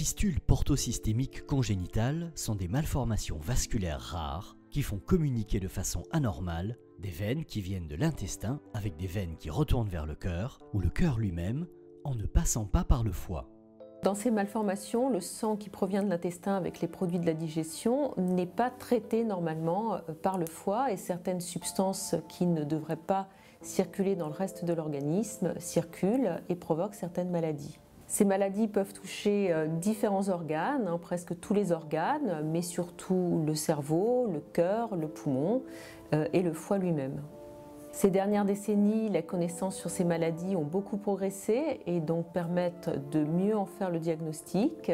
fistules portosystémiques congénitales sont des malformations vasculaires rares qui font communiquer de façon anormale des veines qui viennent de l'intestin avec des veines qui retournent vers le cœur ou le cœur lui-même en ne passant pas par le foie. Dans ces malformations, le sang qui provient de l'intestin avec les produits de la digestion n'est pas traité normalement par le foie et certaines substances qui ne devraient pas circuler dans le reste de l'organisme circulent et provoquent certaines maladies. Ces maladies peuvent toucher différents organes, presque tous les organes, mais surtout le cerveau, le cœur, le poumon et le foie lui-même. Ces dernières décennies, les connaissances sur ces maladies ont beaucoup progressé et donc permettent de mieux en faire le diagnostic,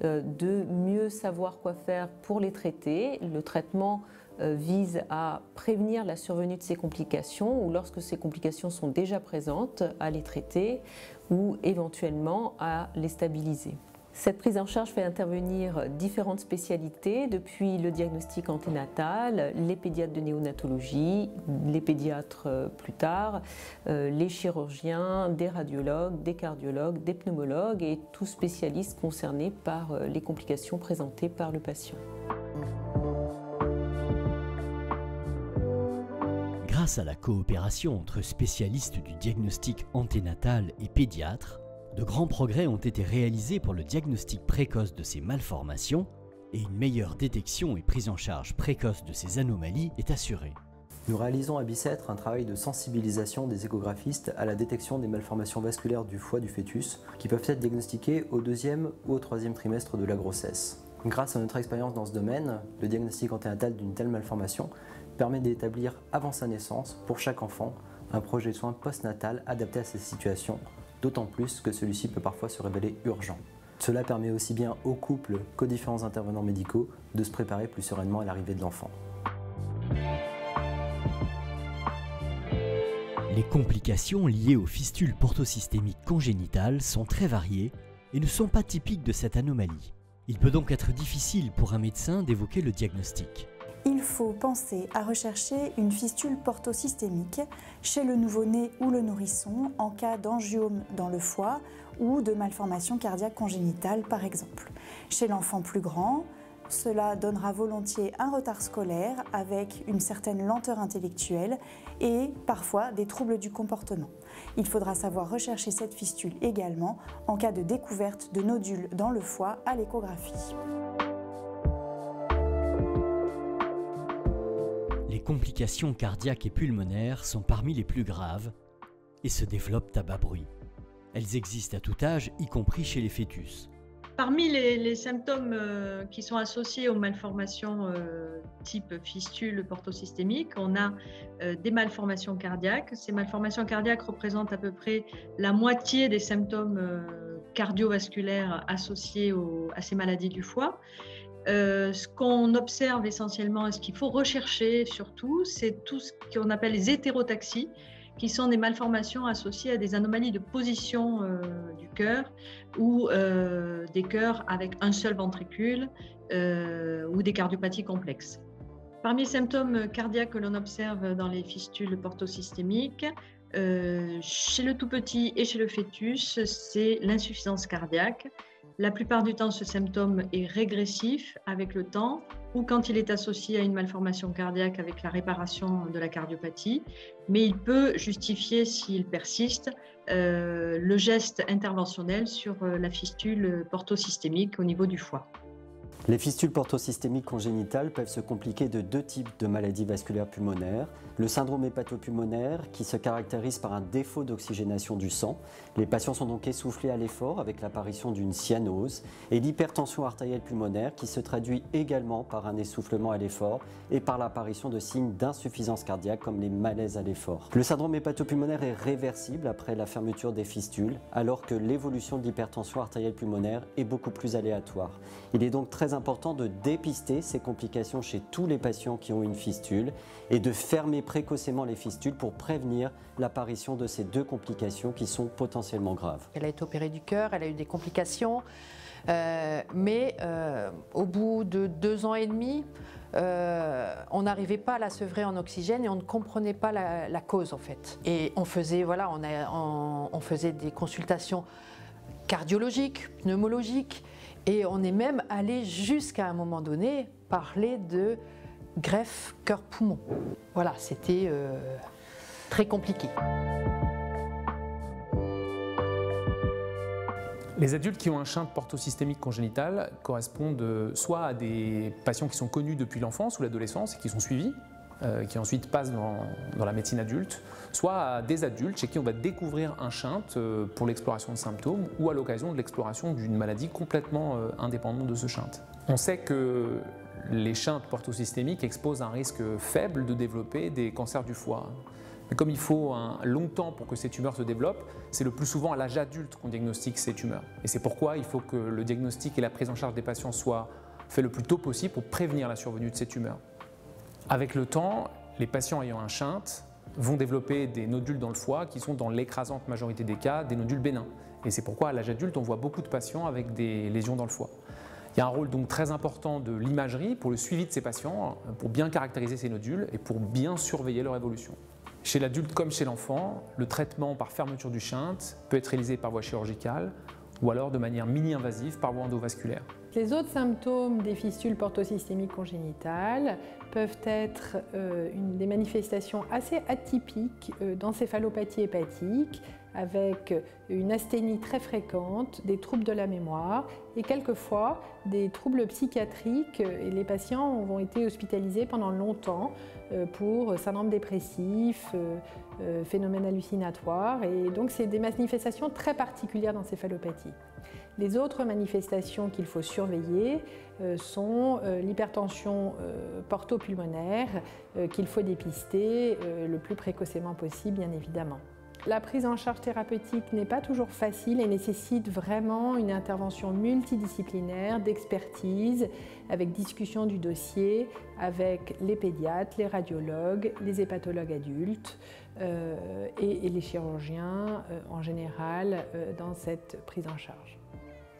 de mieux savoir quoi faire pour les traiter. Le traitement vise à prévenir la survenue de ces complications ou lorsque ces complications sont déjà présentes, à les traiter ou éventuellement à les stabiliser. Cette prise en charge fait intervenir différentes spécialités, depuis le diagnostic anténatal, les pédiatres de néonatologie, les pédiatres plus tard, les chirurgiens, des radiologues, des cardiologues, des pneumologues et tous spécialistes concernés par les complications présentées par le patient. Grâce à la coopération entre spécialistes du diagnostic anténatal et pédiatres, de grands progrès ont été réalisés pour le diagnostic précoce de ces malformations et une meilleure détection et prise en charge précoce de ces anomalies est assurée. Nous réalisons à Bicêtre un travail de sensibilisation des échographistes à la détection des malformations vasculaires du foie du fœtus qui peuvent être diagnostiquées au 2e ou au 3e trimestre de la grossesse. Grâce à notre expérience dans ce domaine, le diagnostic anténatal d'une telle malformation permet d'établir avant sa naissance, pour chaque enfant, un projet de soins postnatal adapté à ces situations, d'autant plus que celui-ci peut parfois se révéler urgent. Cela permet aussi bien aux couples qu'aux différents intervenants médicaux de se préparer plus sereinement à l'arrivée de l'enfant. Les complications liées aux fistules portosystémiques congénitales sont très variées et ne sont pas typiques de cette anomalie. Il peut donc être difficile pour un médecin d'évoquer le diagnostic. Il faut penser à rechercher une fistule portosystémique chez le nouveau-né ou le nourrisson en cas d'angiome dans le foie ou de malformation cardiaque congénitale par exemple. Chez l'enfant plus grand, cela donnera volontiers un retard scolaire avec une certaine lenteur intellectuelle et parfois des troubles du comportement. Il faudra savoir rechercher cette fistule également en cas de découverte de nodules dans le foie à l'échographie. Les complications cardiaques et pulmonaires sont parmi les plus graves et se développent à bas bruit. Elles existent à tout âge, y compris chez les fœtus. Parmi les symptômes qui sont associés aux malformations type fistule portosystémique, on a des malformations cardiaques. Ces malformations cardiaques représentent à peu près la moitié des symptômes cardiovasculaires associés à ces maladies du foie. Ce qu'on observe essentiellement et ce qu'il faut rechercher surtout, c'est tout ce qu'on appelle les hétérotaxies, qui sont des malformations associées à des anomalies de position du cœur ou des cœurs avec un seul ventricule ou des cardiopathies complexes. Parmi les symptômes cardiaques que l'on observe dans les fistules portosystémiques, chez le tout petit et chez le fœtus, c'est l'insuffisance cardiaque. La plupart du temps, ce symptôme est régressif avec le temps ou quand il est associé à une malformation cardiaque avec la réparation de la cardiopathie, mais il peut justifier, s'il persiste, le geste interventionnel sur la fistule portosystémique au niveau du foie. Les fistules portosystémiques congénitales peuvent se compliquer de deux types de maladies vasculaires pulmonaires. Le syndrome hépatopulmonaire qui se caractérise par un défaut d'oxygénation du sang. Les patients sont donc essoufflés à l'effort avec l'apparition d'une cyanose. Et l'hypertension artérielle pulmonaire qui se traduit également par un essoufflement à l'effort et par l'apparition de signes d'insuffisance cardiaque comme les malaises à l'effort. Le syndrome hépatopulmonaire est réversible après la fermeture des fistules alors que l'évolution de l'hypertension artérielle pulmonaire est beaucoup plus aléatoire. Il est donc très important de dépister ces complications chez tous les patients qui ont une fistule et de fermer précocement les fistules pour prévenir l'apparition de ces deux complications qui sont potentiellement graves. Elle a été opérée du cœur, elle a eu des complications, mais au bout de 2 ans et demi, on n'arrivait pas à la sevrer en oxygène et on ne comprenait pas la cause en fait. Et on faisait, voilà, on faisait des consultations cardiologiques, pneumologiques, Et on est même allé jusqu'à un moment donné parler de greffe cœur-poumon. Voilà, c'était très compliqué. Les adultes qui ont un shunt portosystémique congénital correspondent soit à des patients qui sont connus depuis l'enfance ou l'adolescence et qui sont suivis, qui ensuite passent dans la médecine adulte, soit à des adultes chez qui on va découvrir un shunt pour l'exploration de symptômes ou à l'occasion de l'exploration d'une maladie complètement indépendante de ce shunt. On sait que les shunts portosystémiques exposent un risque faible de développer des cancers du foie. Mais comme il faut un long temps pour que ces tumeurs se développent, c'est le plus souvent à l'âge adulte qu'on diagnostique ces tumeurs. Et c'est pourquoi il faut que le diagnostic et la prise en charge des patients soient faits le plus tôt possible pour prévenir la survenue de ces tumeurs. Avec le temps, les patients ayant un shunt vont développer des nodules dans le foie qui sont dans l'écrasante majorité des cas des nodules bénins. Et c'est pourquoi à l'âge adulte, on voit beaucoup de patients avec des lésions dans le foie. Il y a un rôle donc très important de l'imagerie pour le suivi de ces patients, pour bien caractériser ces nodules et pour bien surveiller leur évolution. Chez l'adulte comme chez l'enfant, le traitement par fermeture du shunt peut être réalisé par voie chirurgicale ou alors de manière mini-invasive par voie endovasculaire. Les autres symptômes des fistules portosystémiques congénitales peuvent être des manifestations assez atypiques d'encéphalopathie hépatique, avec une asthénie très fréquente, des troubles de la mémoire et quelquefois des troubles psychiatriques. Et les patients ont été hospitalisés pendant longtemps pour syndrome dépressif, phénomènes hallucinatoires. Et donc c'est des manifestations très particulières d'encéphalopathie. Les autres manifestations qu'il faut surveiller sont l'hypertension portopulmonaire qu'il faut dépister le plus précocement possible, bien évidemment. La prise en charge thérapeutique n'est pas toujours facile et nécessite vraiment une intervention multidisciplinaire d'expertise avec discussion du dossier avec les pédiatres, les radiologues, les hépatologues adultes et les chirurgiens en général dans cette prise en charge.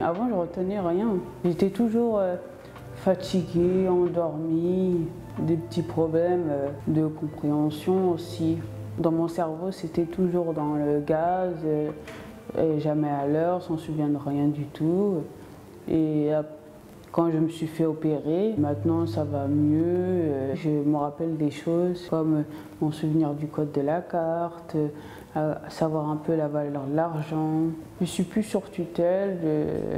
Avant, je ne retenais rien. J'étais toujours fatiguée, endormie, des petits problèmes de compréhension aussi. Dans mon cerveau, c'était toujours dans le gaz, jamais à l'heure, sans souvenir de rien du tout. Et quand je me suis fait opérer, maintenant ça va mieux. Je me rappelle des choses comme mon souvenir du code de la carte, savoir un peu la valeur de l'argent. Je ne suis plus sur tutelle.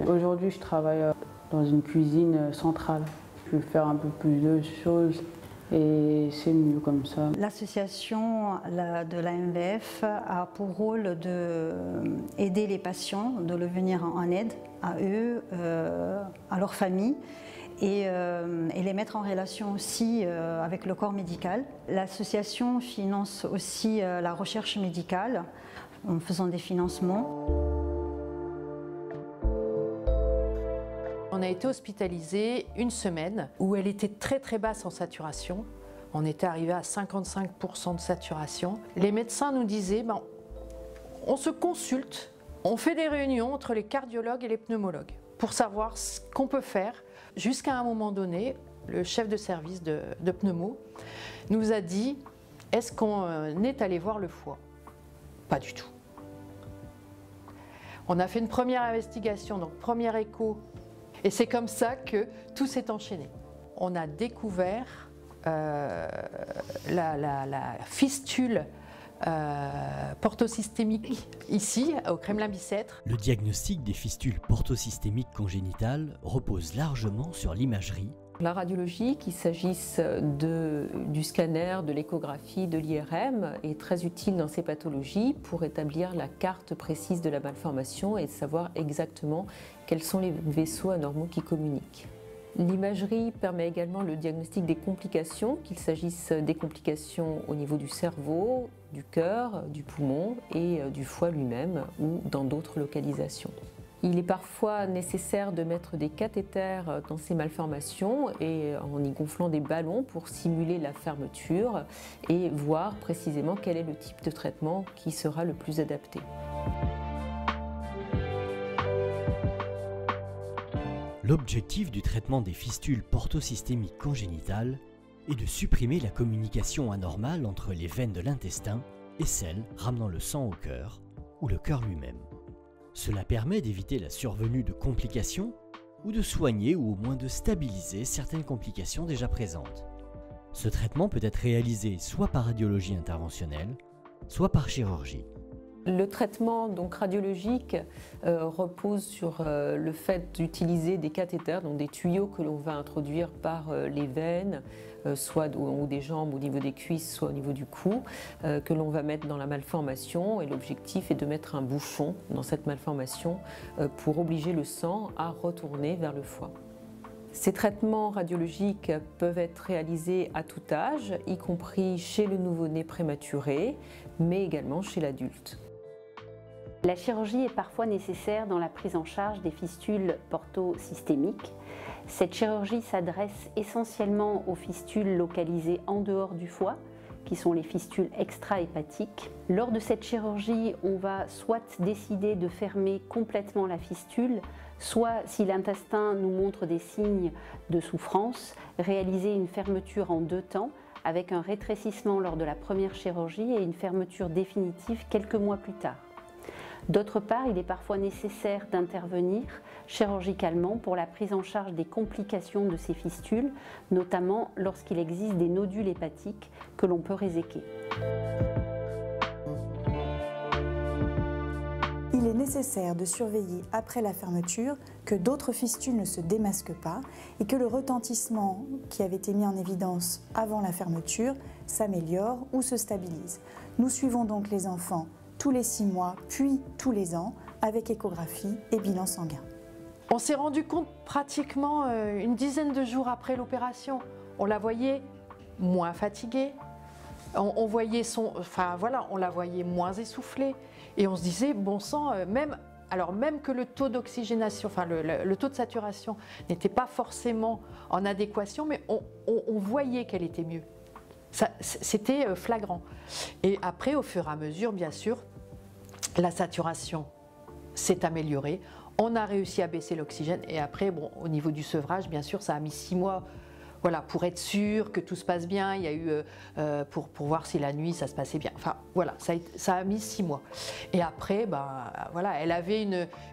Aujourd'hui, je travaille dans une cuisine centrale. Je peux faire un peu plus de choses. Et c'est mieux comme ça. L'association de l'AMVF a pour rôle d'aider les patients, de leur venir en aide à eux, à leur famille et les mettre en relation aussi avec le corps médical. L'association finance aussi la recherche médicale en faisant des financements. On a été hospitalisé une semaine où elle était très très basse en saturation. On était arrivé à 55% de saturation. Les médecins nous disaient, on se consulte, on fait des réunions entre les cardiologues et les pneumologues pour savoir ce qu'on peut faire. Jusqu'à un moment donné, le chef de service de pneumo nous a dit, est-ce qu'on est allé voir le foie? Pas du tout. On a fait une première investigation, donc premier écho. Et c'est comme ça que tout s'est enchaîné. On a découvert la fistule portosystémique ici, au Kremlin-Bicêtre. Le diagnostic des fistules portosystémiques congénitales repose largement sur l'imagerie. La radiologie, qu'il s'agisse du scanner, de l'échographie, de l'IRM, est très utile dans ces pathologies pour établir la carte précise de la malformation et savoir exactement quels sont les vaisseaux anormaux qui communiquent. L'imagerie permet également le diagnostic des complications, qu'il s'agisse des complications au niveau du cerveau, du cœur, du poumon et du foie lui-même ou dans d'autres localisations. Il est parfois nécessaire de mettre des cathéters dans ces malformations et en y gonflant des ballons pour simuler la fermeture et voir précisément quel est le type de traitement qui sera le plus adapté. L'objectif du traitement des fistules portosystémiques congénitales est de supprimer la communication anormale entre les veines de l'intestin et celles ramenant le sang au cœur ou le cœur lui-même. Cela permet d'éviter la survenue de complications ou de soigner ou au moins de stabiliser certaines complications déjà présentes. Ce traitement peut être réalisé soit par radiologie interventionnelle, soit par chirurgie. Le traitement donc radiologique repose sur le fait d'utiliser des cathéters, donc des tuyaux que l'on va introduire par les veines, soit au haut des jambes, au niveau des cuisses, soit au niveau du cou, que l'on va mettre dans la malformation. Et l'objectif est de mettre un bouchon dans cette malformation pour obliger le sang à retourner vers le foie. Ces traitements radiologiques peuvent être réalisés à tout âge, y compris chez le nouveau-né prématuré, mais également chez l'adulte. La chirurgie est parfois nécessaire dans la prise en charge des fistules portosystémiques. Cette chirurgie s'adresse essentiellement aux fistules localisées en dehors du foie, qui sont les fistules extra-hépatiques. Lors de cette chirurgie, on va soit décider de fermer complètement la fistule, soit, si l'intestin nous montre des signes de souffrance, réaliser une fermeture en 2 temps, avec un rétrécissement lors de la première chirurgie et une fermeture définitive quelques mois plus tard. D'autre part, il est parfois nécessaire d'intervenir chirurgicalement pour la prise en charge des complications de ces fistules, notamment lorsqu'il existe des nodules hépatiques que l'on peut réséquer. Il est nécessaire de surveiller après la fermeture que d'autres fistules ne se démasquent pas et que le retentissement qui avait été mis en évidence avant la fermeture s'améliore ou se stabilise. Nous suivons donc les enfants tous les 6 mois, puis tous les ans, avec échographie et bilan sanguin. On s'est rendu compte pratiquement une dizaine de jours après l'opération. On la voyait moins fatiguée, on la voyait moins essoufflée. Et on se disait, bon sang, même que le taux d'oxygénation, le taux de saturation n'était pas forcément en adéquation, mais on voyait qu'elle était mieux. C'était flagrant. Et après, au fur et à mesure, bien sûr, la saturation s'est améliorée. On a réussi à baisser l'oxygène. Et après, bon, au niveau du sevrage, bien sûr, ça a mis 6 mois. Voilà, pour être sûr que tout se passe bien, il y a eu pour voir si la nuit ça se passait bien. Enfin voilà, ça a mis 6 mois. Et après, elle avait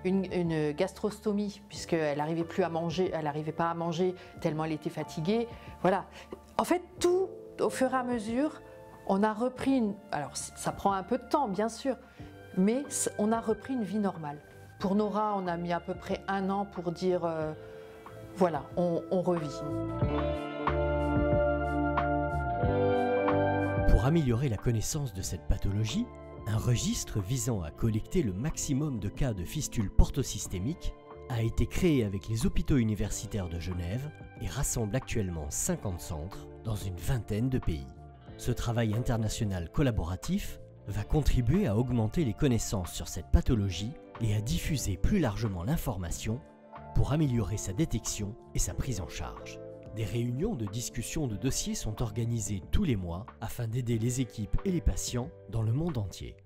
une gastrostomie puisqu'elle n'arrivait plus à manger, elle n'arrivait pas à manger tellement elle était fatiguée. Voilà. En fait, tout au fur et à mesure, on a repris alors ça prend un peu de temps bien sûr, mais on a repris une vie normale. Pour Nora, on a mis à peu près 1 an pour dire voilà, on revit. Pour améliorer la connaissance de cette pathologie, un registre visant à collecter le maximum de cas de fistules portosystémiques a été créé avec les hôpitaux universitaires de Genève et rassemble actuellement 50 centres dans une vingtaine de pays. Ce travail international collaboratif va contribuer à augmenter les connaissances sur cette pathologie et à diffuser plus largement l'information pour améliorer sa détection et sa prise en charge. Des réunions de discussion de dossiers sont organisées tous les mois afin d'aider les équipes et les patients dans le monde entier.